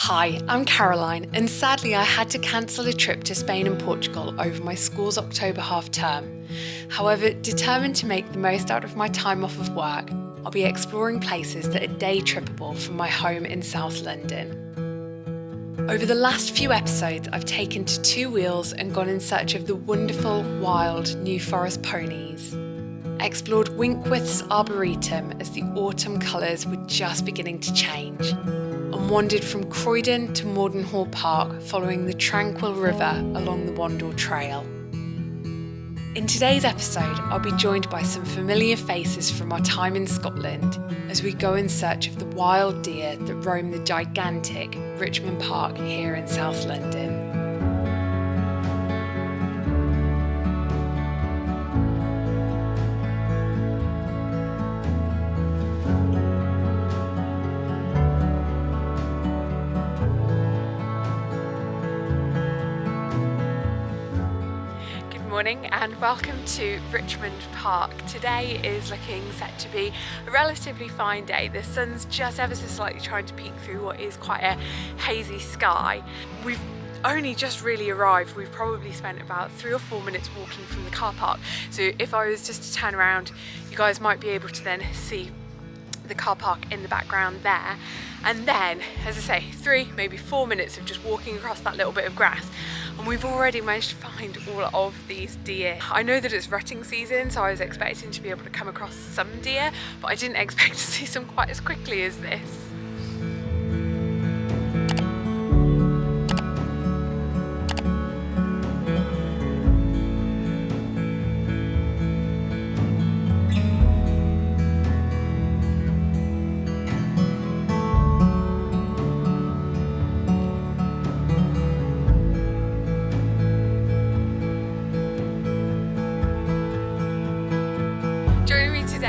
Hi, I'm Caroline, and sadly I had to cancel a trip to Spain and Portugal over my school's October half term. However, determined to make the most out of my time off of work, I'll be exploring places that are day trippable from my home in South London. Over the last few episodes, I've taken to two wheels and gone in search of the wonderful, wild New Forest ponies. I explored Winkworth's Arboretum as the autumn colours were just beginning to change, and wandered from Croydon to Mordenhall Park following the tranquil river along the Wandle Trail. In today's episode, I'll be joined by some familiar faces from our time in Scotland as we go in search of the wild deer that roam the gigantic Richmond Park here in South London. Morning and welcome to Richmond Park. Today is looking set to be a relatively fine day. The sun's just ever so slightly trying to peek through what is quite a hazy sky. We've only just really arrived. We've probably spent about 3 or 4 minutes walking from the car park. So if I was just to turn around, you guys might be able to then see the car park in the background there. And then, as I say, 3, maybe 4 minutes of just walking across that little bit of grass. And we've already managed to find all of these deer. I know that it's rutting season, so I was expecting to be able to come across some deer, but I didn't expect to see some quite as quickly as this.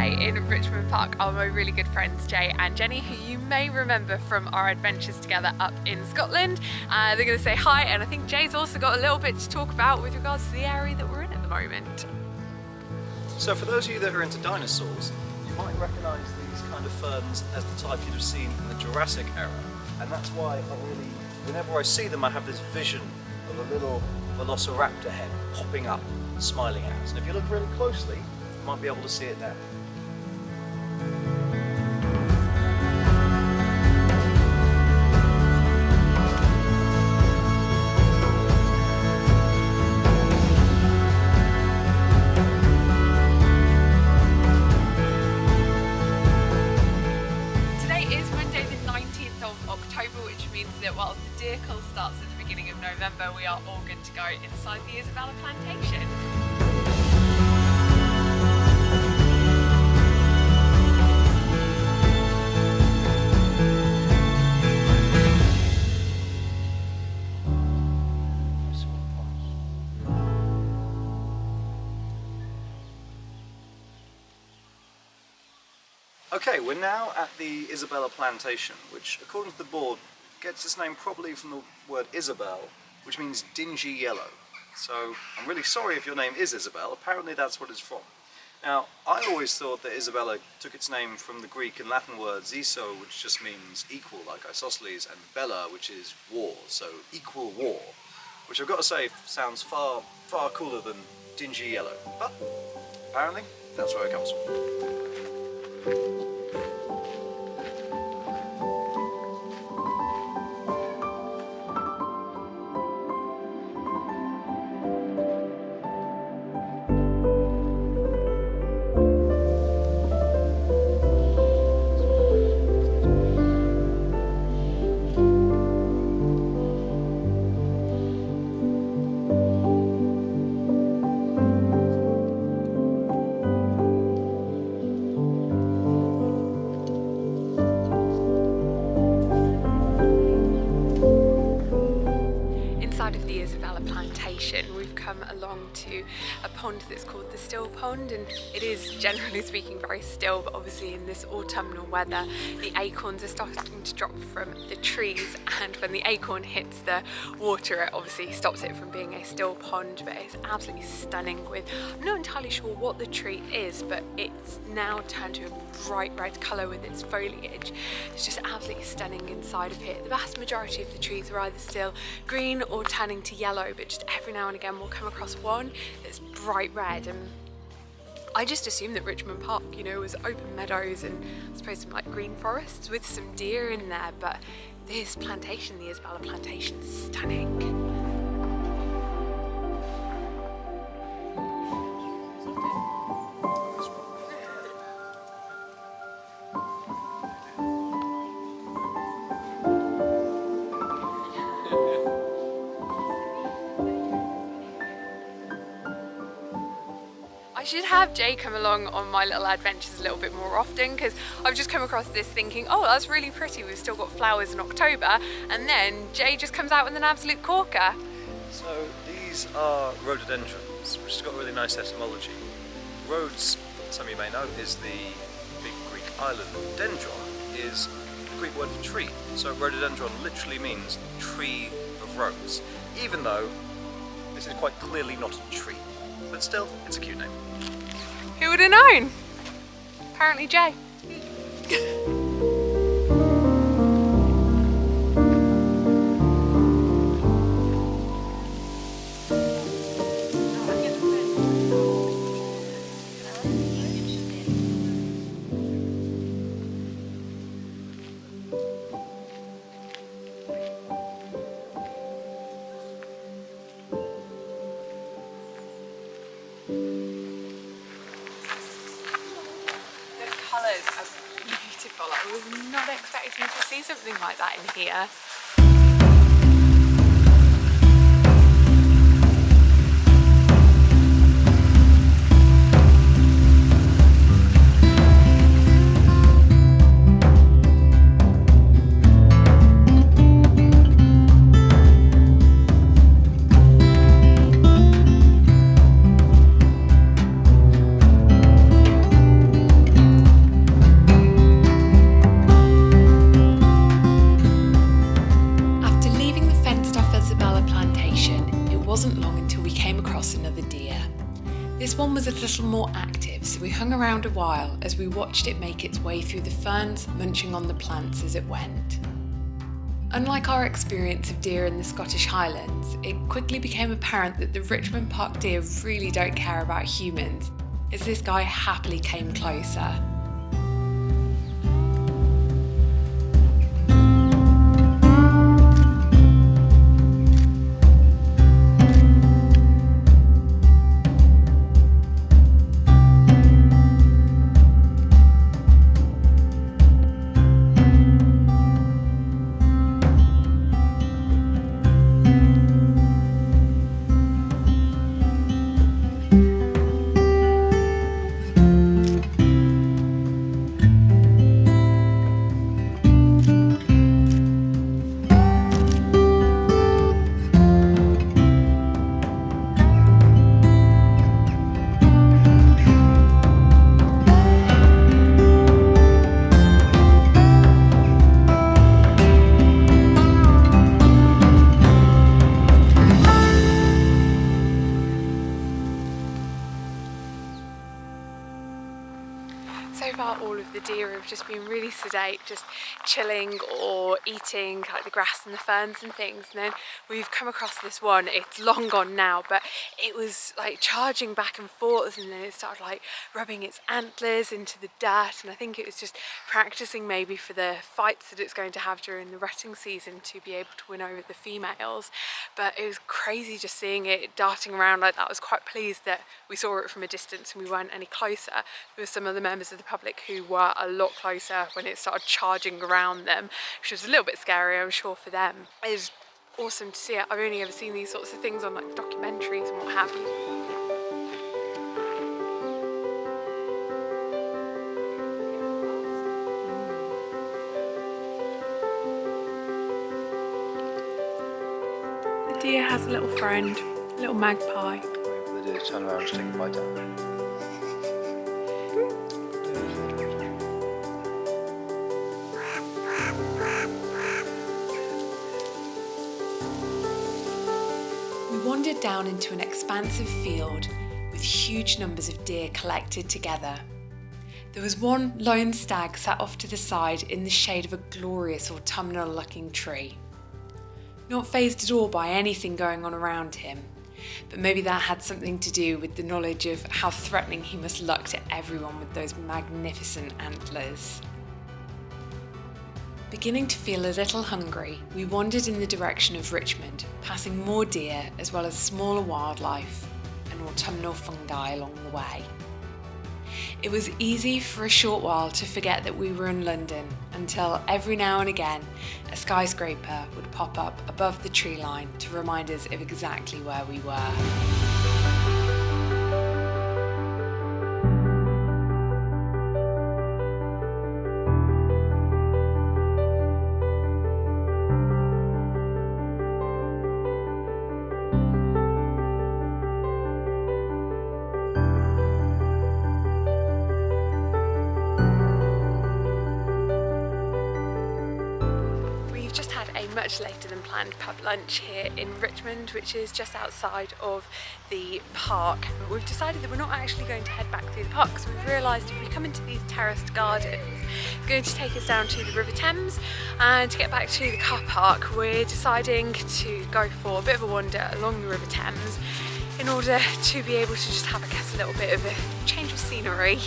In Richmond Park are my really good friends Jay and Jenny, who you may remember from our adventures together up in Scotland. They're going to say hi, and I think Jay's also got a little bit to talk about with regards to the area that we're in at the moment. So for those of you that are into dinosaurs, you might recognise these kind of ferns as the type you'd have seen in the Jurassic era, and that's why whenever I see them, I have this vision of a little velociraptor head popping up, smiling at us. And if you look really closely, you might be able to see it now. Whilst the deer cull starts at the beginning of November, we are all good to go inside the Isabella Plantation. Okay, we're now at the Isabella Plantation, which according to the board gets its name probably from the word Isabel, which means dingy yellow. So I'm really sorry if your name is Isabel, apparently that's what it's from. Now, I always thought that Isabella took its name from the Greek and Latin word iso, which just means equal, like isosceles, and bella, which is war, so equal war, which I've got to say sounds far, far cooler than dingy yellow, but apparently that's where it comes from. come along to a pond that's called the Still Pond, and it is generally speaking very still, but obviously in this autumnal weather the acorns are starting to drop from the trees, and when the acorn hits the water it obviously stops it from being a still pond. But it's absolutely stunning with, I'm not entirely sure what the tree is, but it's now turned to a bright red colour with its foliage. It's just absolutely stunning inside of here. The vast majority of the trees are either still green or turning to yellow, but just every now and again we'll come across one that's bright red. And I just assumed that Richmond Park, you know, was open meadows and I suppose some like green forests with some deer in there, but this plantation, the Isabella Plantation, is stunning. I should have Jay come along on my little adventures a little bit more often, because I've just come across this thinking, oh, that's really pretty, we've still got flowers in October, and then Jay just comes out with an absolute corker. So these are rhododendrons, which has got a really nice etymology. Rhodes, some of you may know, is the big Greek island. Dendron is the Greek word for tree. So rhododendron literally means tree of rose, even though this is quite clearly not a tree. But still, it's a cute name. Who would have known? Apparently Jay. Colours are beautiful. I was not expecting to see something like that in here. Wasn't long until we came across another deer. This one was a little more active, so we hung around a while as we watched it make its way through the ferns, munching on the plants as it went. Unlike our experience of deer in the Scottish Highlands, it quickly became apparent that the Richmond Park deer really don't care about humans, as this guy happily came closer. So far all of the deer have just been really sedate, just chilling or eating like the grass and the ferns and things, and then we've come across this one. It's long gone now, but it was like charging back and forth, and then it started like rubbing its antlers into the dirt, and I think it was just practicing maybe for the fights that it's going to have during the rutting season to be able to win over the females. But it was crazy just seeing it darting around like that. I was quite pleased that we saw it from a distance and we weren't any closer. There were some other members of the public who were a lot closer when it started charging around them, which was a little bit scary, I'm sure, for them. It was awesome to see it. I've only ever seen these sorts of things on like documentaries and what have you. The deer has a little friend, Little magpie. What they do is turn around and just take a bite down. We wandered down into an expansive field with huge numbers of deer collected together. There was one lone stag sat off to the side in the shade of a glorious autumnal-looking tree. Not fazed at all by anything going on around him, but maybe that had something to do with the knowledge of how threatening he must look to everyone with those magnificent antlers. Beginning to feel a little hungry, we wandered in the direction of Richmond, passing more deer as well as smaller wildlife and autumnal fungi along the way. It was easy for a short while to forget that we were in London until every now and again a skyscraper would pop up above the tree line to remind us of exactly where we were. Much later than planned pub lunch here in Richmond, which is just outside of the park. But we've decided that we're not actually going to head back through the park because we've realised if we come into these terraced gardens, it's going to take us down to the River Thames, and to get back to the car park we're deciding to go for a bit of a wander along the River Thames in order to be able to just have, I guess, a little bit of a change of scenery.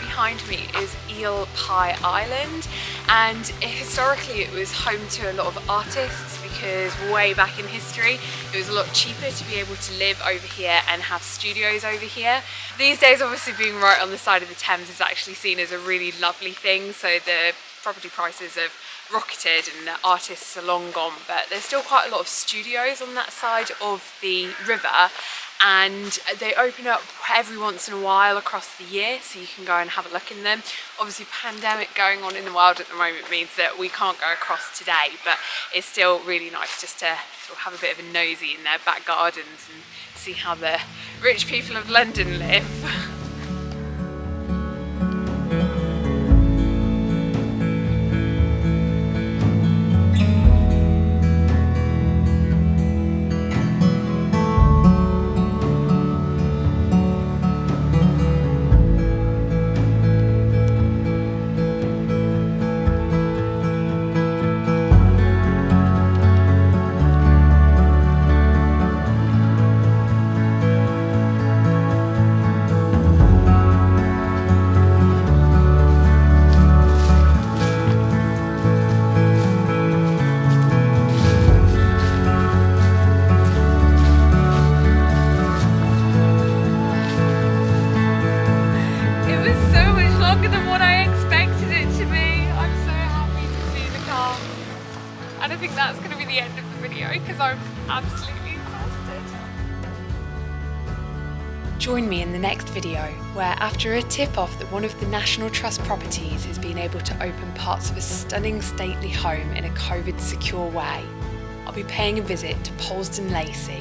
Behind me is Eel Pie Island, and historically it was home to a lot of artists because way back in history it was a lot cheaper to be able to live over here and have studios over here. These days, obviously, being right on the side of the Thames is actually seen as a really lovely thing, so the property prices have rocketed and the artists are long gone, but there's still quite a lot of studios on that side of the river, and they open up every once in a while across the year, so you can go and have a look in them. Obviously, pandemic going on in the world at the moment means that we can't go across today, but it's still really nice just to sort of have a bit of a nosy in their back gardens and see how the rich people of London live. And I think that's going to be the end of the video because I'm absolutely exhausted. Join me in the next video where, after a tip-off that one of the National Trust properties has been able to open parts of a stunning stately home in a COVID-secure way, I'll be paying a visit to Polesden Lacey,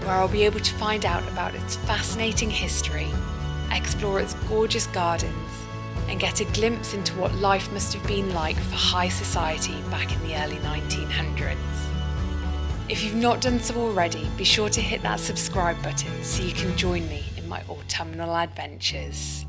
where I'll be able to find out about its fascinating history, explore its gorgeous gardens, and get a glimpse into what life must have been like for high society back in the early 1900s. If you've not done so already, be sure to hit that subscribe button so you can join me in my autumnal adventures.